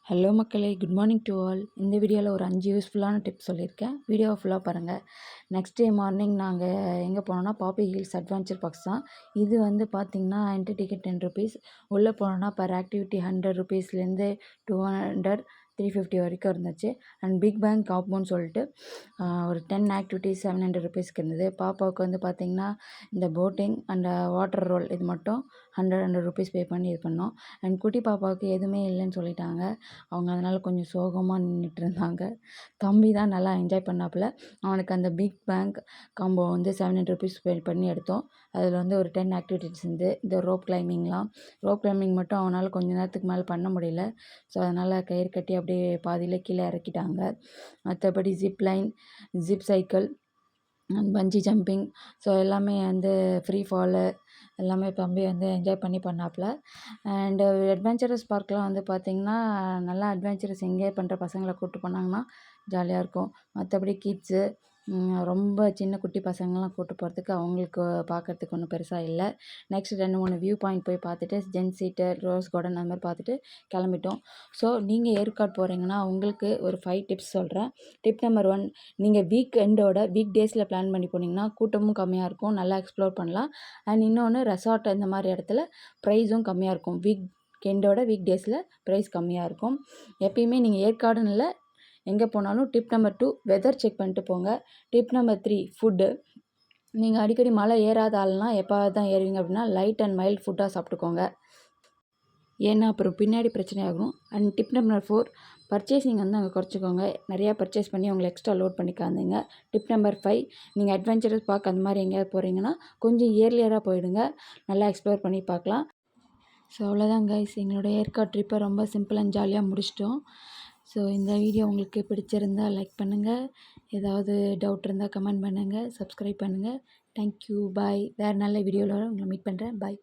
Hello மக்களே, good morning to all. இந்த வீடியோவில் ஒரு 5 யூஸ்ஃபுல்லான டிப்ஸ் சொல்லியிருக்கேன். வீடியோவை ஃபுல்லாக பாருங்கள். நெக்ஸ்ட் டே மார்னிங் நாங்கள் எங்கே போனோம்னா பாப்பி ஹில்ஸ் அட்வென்ச்சர் பார்க்ஸ் தான். இது வந்து பார்த்திங்கன்னா என்ட்ரி டிக்கெட் 10 ருபீஸ். உள்ளே போனோன்னா பர் ஆக்டிவிட்டி 100 ருபீஸ்லேருந்து 200 350 வரைக்கும் இருந்துச்சு. அண்ட் பிக் பேங் காம்பவுண்ட் சொல்லிட்டு ஒரு 10 ஆக்டிவிட்டீஸ் 700 ருபீஸ்க்கு இருந்தது. பாப்பாவுக்கு வந்து பார்த்திங்கன்னா இந்த போட்டிங் அண்ட் வாட்டர் ரோல் இது மட்டும் 100 ருபீஸ் பே பண்ணி இது பண்ணோம். அண்ட் குட்டி பாப்பாவுக்கு எதுவுமே இல்லைன்னு சொல்லிட்டாங்க. அவங்க அதனால் கொஞ்சம் சோகமாக நின்றுட்டு இருந்தாங்க. தம்பி தான் நல்லா என்ஜாய் பண்ணாப்புல. அவனுக்கு அந்த பிக் பேங் காம்போ வந்து 700 ருபீஸ் பே பண்ணி எடுத்தோம். அதில் வந்து ஒரு 10 ஆக்டிவிட்டீஸ் இருந்து இந்த ரோப் கிளைம்பிங் மட்டும் அவனால் கொஞ்ச நேரத்துக்கு மேலே பண்ண முடியல. ஸோ அதனால் கயிறு கட்டி அப்படியே பாதியிலே கீழே இறக்கிட்டாங்க. மற்றபடி zip line, zip cycle, bungee jumping, so எல்லாமே வந்து ஃப்ரீ ஃபாலு எல்லாமே தம்பி வந்து என்ஜாய் பண்ணி பண்ணாப்புல. அண்டு அட்வென்ச்சரஸ் பார்க்லாம் வந்து பார்த்திங்கன்னா நல்லா அட்வென்ச்சரஸ் என்ஜாய் பண்ணுற பசங்களை கூப்பிட்டு போனாங்கன்னா ஜாலியாக இருக்கும். மற்றபடி கிட்ஸு ரொம்ப சின்ன குட்டி பசங்கள்லாம் கூப்பிட்டு போகிறதுக்கு அவங்களுக்கு பார்க்குறதுக்கு ஒன்றும் பெருசாக இல்லை. நெக்ஸ்ட் 2-3 வியூ பாயிண்ட் போய் பார்த்துட்டு ஜென் சீட்டர், ரோஸ் கார்டன் அந்த மாதிரி பார்த்துட்டு கிளம்பிட்டோம். ஸோ நீங்கள் ஏற்காடு போகிறீங்கன்னா உங்களுக்கு ஒரு 5 டிப்ஸ் சொல்கிறேன். டிப் நம்பர் 1, நீங்கள் வீக் டேஸில் பிளான் பண்ணி போனீங்கன்னா கூட்டமும் கம்மியாக இருக்கும், நல்லா எக்ஸ்ப்ளோர் பண்ணலாம். அண்ட் இன்னொன்று ரெசார்ட் இந்த மாதிரி இடத்துல ப்ரைஸும் கம்மியாக இருக்கும். வீக் டேஸில் ப்ரைஸ் கம்மியாக இருக்கும். எப்பயுமே நீங்கள் ஏற்காடுன்னு இல்லை, எங்கே போனாலும் டிப் நம்பர் 2, வெதர் செக் பண்ணிட்டு போங்க. Tip number 3, food. நீங்கள் அடிக்கடி மலை ஏறாத ஆள்னா எப்போவாது தான் ஏறுவீங்க அப்படின்னா லைட் அண்ட் மைல்ட் ஃபுட்டாக சாப்பிட்டுக்கோங்க. ஏன்னா அப்புறம் பின்னாடி பிரச்சனை ஆகும். அண்ட் டிப் நம்பர் 4, பர்ச்சேசிங் வந்து அங்கே குறைச்சிக்கோங்க. நிறையா பர்ச்சேஸ் பண்ணி உங்களை எக்ஸ்ட்ரா லோட் பண்ணிக்காதீங்க. டிப் நம்பர் 5, நீங்கள் அட்வென்ச்சரஸ் பார்க் அந்த மாதிரி எங்கேயாவது போகிறீங்கன்னா கொஞ்சம் இயர்லியராக போயிடுங்க, நல்லா எக்ஸ்ப்ளோர் பண்ணி பார்க்கலாம். ஸோ அவ்வளோதான் கைஸ், எங்களோட ஏற்காடு ட்ரிப்பை ரொம்ப சிம்பிள் அண்ட் ஜாலியாக முடிச்சிட்டோம். ஸோ இந்த வீடியோ உங்களுக்கு பிடிச்சிருந்தால் லைக் பண்ணுங்கள், ஏதாவது டவுட் இருந்தால் கமெண்ட் பண்ணுங்கள், சப்ஸ்கிரைப் பண்ணுங்கள். தேங்க்யூ, பாய். வேறு நல்ல வீடியோவில் உங்களை மீட் பண்ணுறேன். பாய்.